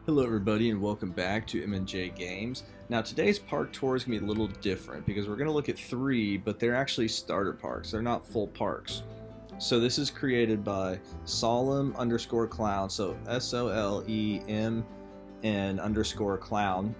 Hello everybody and welcome back to M&J Games. Now today's park tour is going to be a little different because we're going to look at three, but they're actually starter parks. They're not full parks. So this is created by Solemn_Clown, so SOLEM and underscore clown.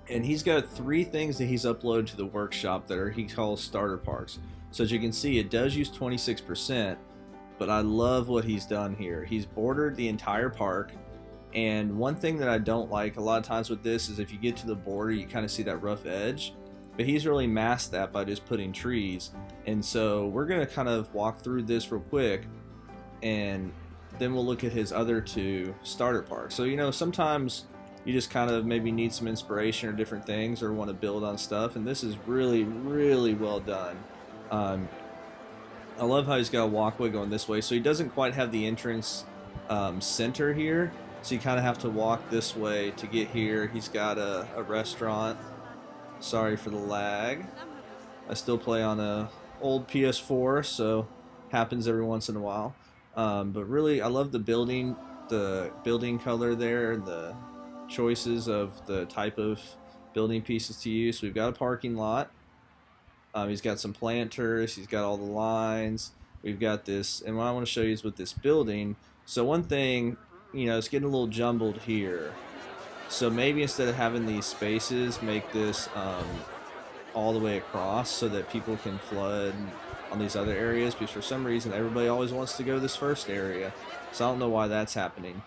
And he's got three things that he's uploaded to the workshop that he calls starter parks. So as you can see, it does use 26%, but I love what he's done here. He's bordered the entire park. And one thing that I don't like a lot of times with this is if you get to the border, you kind of see that rough edge. But he's really masked that by just putting trees. And so we're going to kind of walk through this real quick, and then we'll look at his other two starter parks. So, you know, sometimes you just kind of maybe need some inspiration or different things or want to build on stuff. And this is really, really well done. I love how he's got a walkway going this way. So he doesn't quite have the entrance center here. So you kind of have to walk this way to get here. He's got a restaurant. Sorry for the lag. I still play on a old PS4, so happens every once in a while. But really, I love the building color there, and the choices of the type of building pieces to use. So we've got a parking lot. He's got some planters. He's got all the lines. We've got this, and what I want to show you is with this building. So one thing, you know, it's getting a little jumbled here. So maybe instead of having these spaces, make this all the way across so that people can flood on these other areas, because for some reason everybody always wants to go to this first area. So I don't know why that's happening.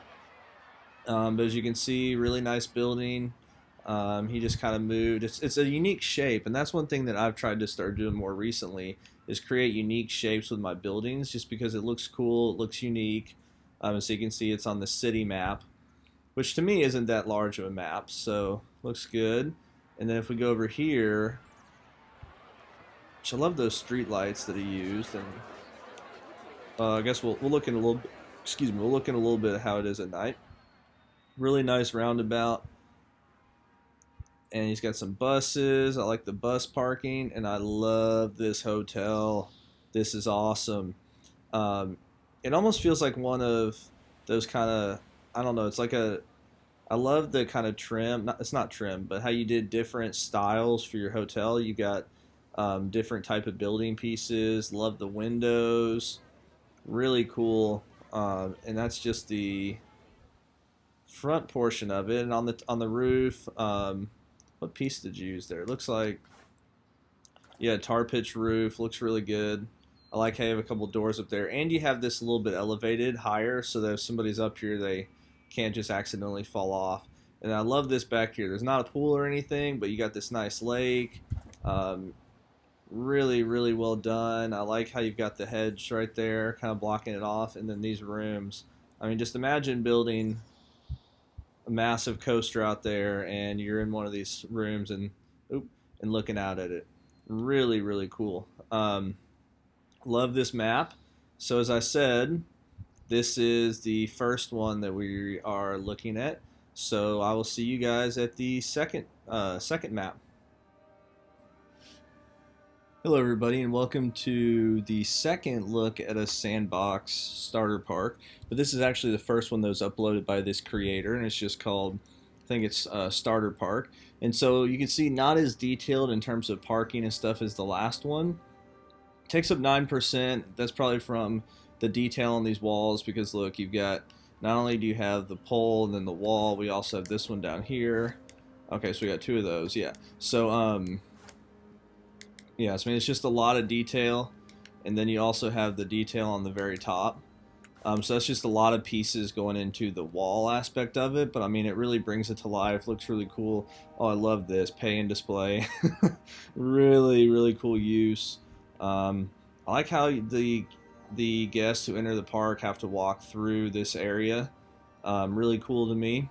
But as you can see, really nice building. He just kind of moved. It's a unique shape, and that's one thing that I've tried to start doing more recently, is create unique shapes with my buildings, just because it looks cool, it looks unique. So you can see it's on the city map, which to me isn't that large of a map, so looks good. And then if we go over here, which I love those street lights that he used, and I guess we'll look in a little. We'll look in a little bit at how it is at night. Really nice roundabout, and he's got some buses. I like the bus parking, and I love this hotel. This is awesome. It almost feels like one of those kind of, I don't know, it's like I love the kind of trim, it's not trim, but how you did different styles for your hotel. You got different type of building pieces. Love the windows. Really cool. And that's just the front portion of it. And on the roof, what piece did you use there? It looks like, yeah, tar pitch roof. Looks really good. I like how you have a couple doors up there, and you have this a little bit elevated higher so that if somebody's up here, they can't just accidentally fall off. And I love this back here. There's not a pool or anything, but you got this nice lake. Really, really well done. I like how you've got the hedge right there, kind of blocking it off, and then these rooms. I mean, just imagine building a massive coaster out there, and you're in one of these rooms and looking out at it. Really, really cool. Love this map. So as I said, this is the first one that we are looking at. So I will see you guys at the second map. Hello everybody, and welcome to the second look at a sandbox starter park. But this is actually the first one that was uploaded by this creator, and it's just called, I think it's Starter Park. And so you can see not as detailed in terms of parking and stuff as the last one. Takes up 9%. That's probably from the detail on these walls, because look, you've got, not only do you have the pole and then the wall, we also have this one down here. Okay, so we got two of those, yeah. So yeah, so I mean, it's just a lot of detail, and then you also have the detail on the very top. So that's just a lot of pieces going into the wall aspect of it, but I mean, it really brings it to life. Looks really cool. Oh, I love this pay and display. Really, really cool use. I like how the guests who enter the park have to walk through this area. Really cool to me.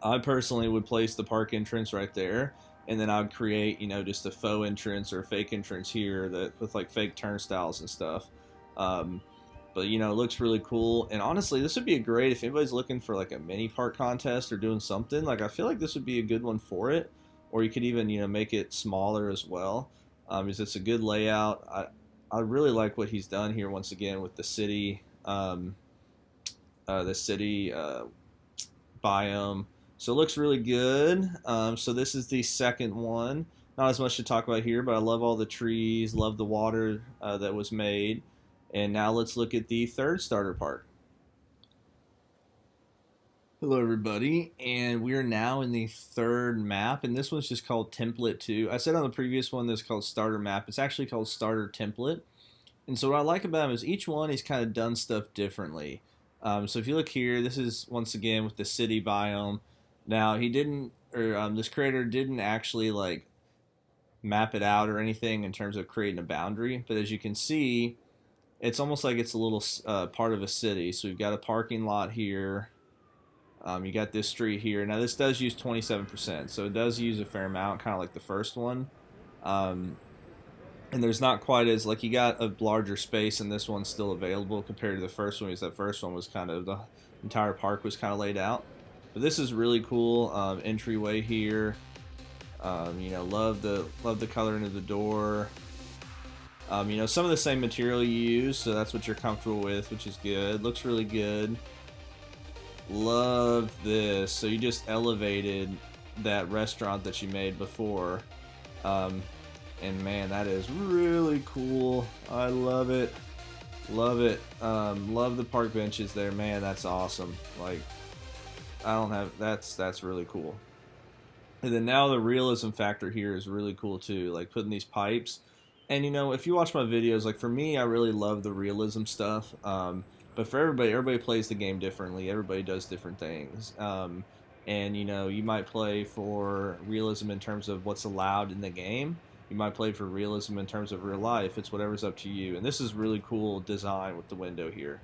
I personally would place the park entrance right there, and then I would create, you know, just a faux entrance or a fake entrance here that with like fake turnstiles and stuff. But you know, it looks really cool. And honestly, this would be a great, if anybody's looking for like a mini park contest or doing something, like I feel like this would be a good one for it. Or you could even, you know, make it smaller as well. Because it's a good layout. I really like what he's done here once again with the city biome. So it looks really good. So this is the second one. Not as much to talk about here, but I love all the trees, love the water that was made. And now let's look at the third starter park. Hello everybody, and we are now in the third map, and this one's just called Template 2. I said on the previous one this is called Starter Map. It's actually called Starter Template. And so what I like about him is each one he's kind of done stuff differently. So if you look here, this is once again with the city biome. Now he didn't, or this creator didn't actually like map it out or anything in terms of creating a boundary, but as you can see, it's almost like it's a little part of a city. So we've got a parking lot here. You got this street here. Now this does use 27%, so it does use a fair amount, kind of like the first one. And there's not quite as, like, you got a larger space, and this one's still available compared to the first one, because that first one was kind of, the entire park was kind of laid out. But this is really cool. Entryway here. You know, love the coloring of the door. You know, some of the same material you use, so that's what you're comfortable with, which is good. Looks really good. Love this. So you just elevated that restaurant that you made before, and man, that is really cool. I love it. Love it. Love the park benches there, man. That's awesome. Like, I don't have, that's really cool. And then now the realism factor here is really cool too, like putting these pipes. And you know, if you watch my videos, like for me, I really love the realism stuff. But for everybody plays the game differently. Everybody does different things. And you know, you might play for realism in terms of what's allowed in the game. You might play for realism in terms of real life. It's whatever's up to you. And this is really cool design with the window here.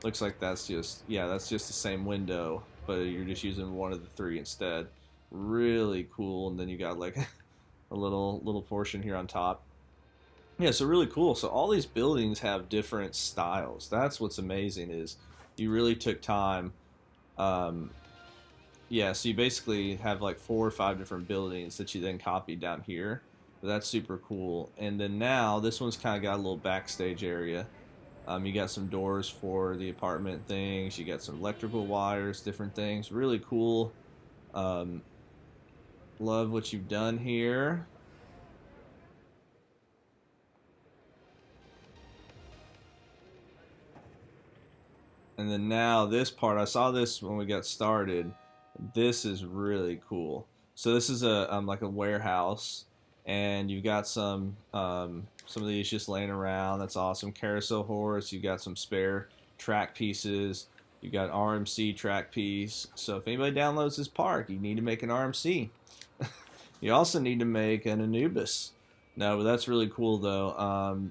Looks like that's just, yeah, that's just the same window, but you're just using one of the three instead. Really cool. And then you got like a little portion here on top. Yeah, so really cool. So all these buildings have different styles. That's what's amazing, is you really took time. Yeah, so you basically have like 4 or 5 different buildings that you then copied down here. But that's super cool. And then now this one's kind of got a little backstage area. You got some doors for the apartment things. You got some electrical wires, different things. Really cool. Love what you've done here. And then now this part, I saw this when we got started. This is really cool. So this is a like a warehouse, and you've got some of these just laying around. That's awesome. Carousel horse. You got some spare track pieces. You got RMC track piece. So if anybody downloads this park, you need to make an RMC. You also need to make an Anubis. No, but that's really cool though.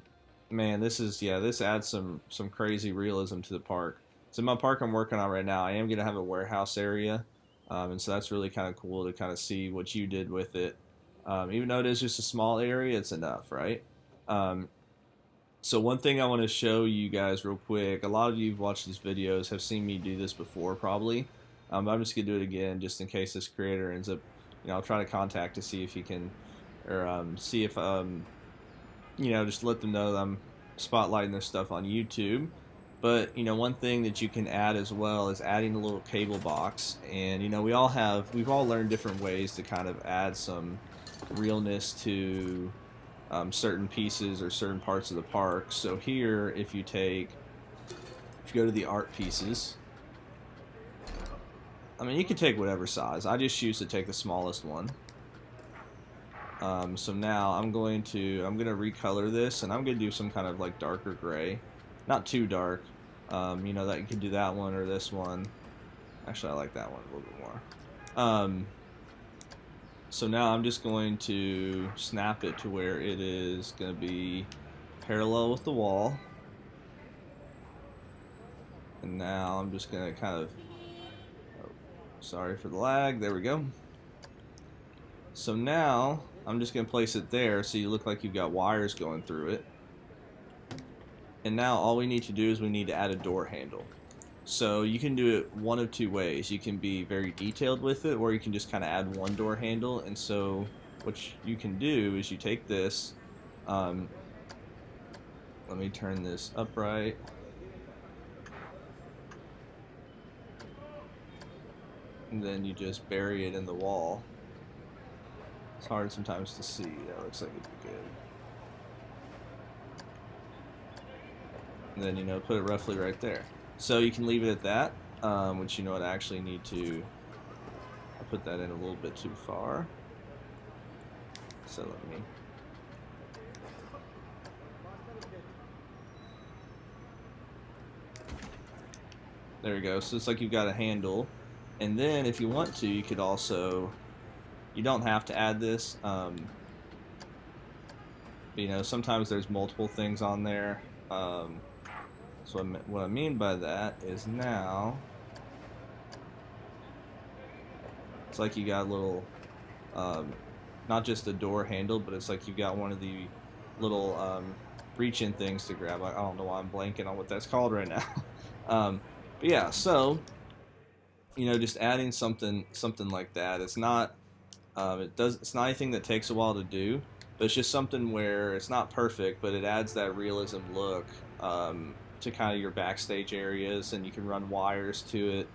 Man, this is, yeah, this adds some crazy realism to the park. So my park I'm working on right now, I am going to have a warehouse area, and so that's really kind of cool to kind of see what you did with it. Even though it is just a small area, it's enough, right? So one thing I want to show you guys real quick, a lot of you who've watched these videos have seen me do this before probably, but I'm just going to do it again just in case this creator ends up, you know, I'll try to contact to see if he can, or see if, you know, just let them know that I'm spotlighting their stuff on YouTube. But, you know, one thing that you can add as well is adding a little cable box. And, you know, we've all learned different ways to kind of add some realness to certain pieces or certain parts of the park. So here, if you go to the art pieces, I mean, you can take whatever size. I just choose to take the smallest one. So now I'm going to recolor this, and I'm going to do some kind of like darker gray. Not too dark. You know, that you can do that one or this one. Actually, I like that one a little bit more. So now I'm just going to snap it to where it is going to be parallel with the wall. And now I'm just going to kind of, oh, sorry for the lag, there we go. So now I'm just going to place it there so you look like you've got wires going through it. And now all we need to do is we need to add a door handle. So you can do it one of two ways. You can be very detailed with it, or you can just kind of add one door handle. And so what you can do is you take this, let me turn this upright. and then you just bury it in the wall. It's hard sometimes to see. That looks like it'd be good. And then, you know, put it roughly right there. So you can leave it at that, which, you know what, I actually need to, I put that in a little bit too far. So let me, there we go. So it's like you've got a handle. And then if you want to, you could also, you don't have to add this. But, you know, sometimes there's multiple things on there. So what I mean by that is now, it's like you got a little, not just a door handle, but it's like you got one of the little reach-in things to grab. I don't know why I'm blanking on what that's called right now. But yeah, so, you know, just adding something like that. It's not, it's not anything that takes a while to do, but it's just something where it's not perfect, but it adds that realism look to kind of your backstage areas, and you can run wires to it.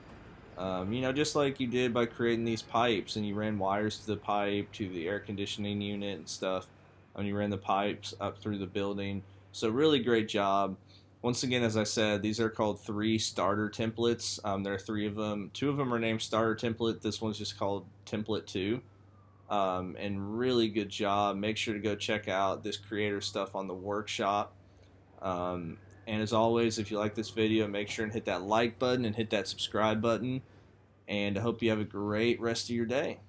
You know, just like you did by creating these pipes, and you ran wires to the pipe, to the air conditioning unit and stuff, and you ran the pipes up through the building. So really great job. Once again, as I said, these are called 3 starter templates. There are 3 of them. 2 of them are named starter template. This one's just called template 2. And really good job. Make sure to go check out this creator stuff on the workshop. And as always, if you like this video, make sure and hit that like button and hit that subscribe button. And I hope you have a great rest of your day.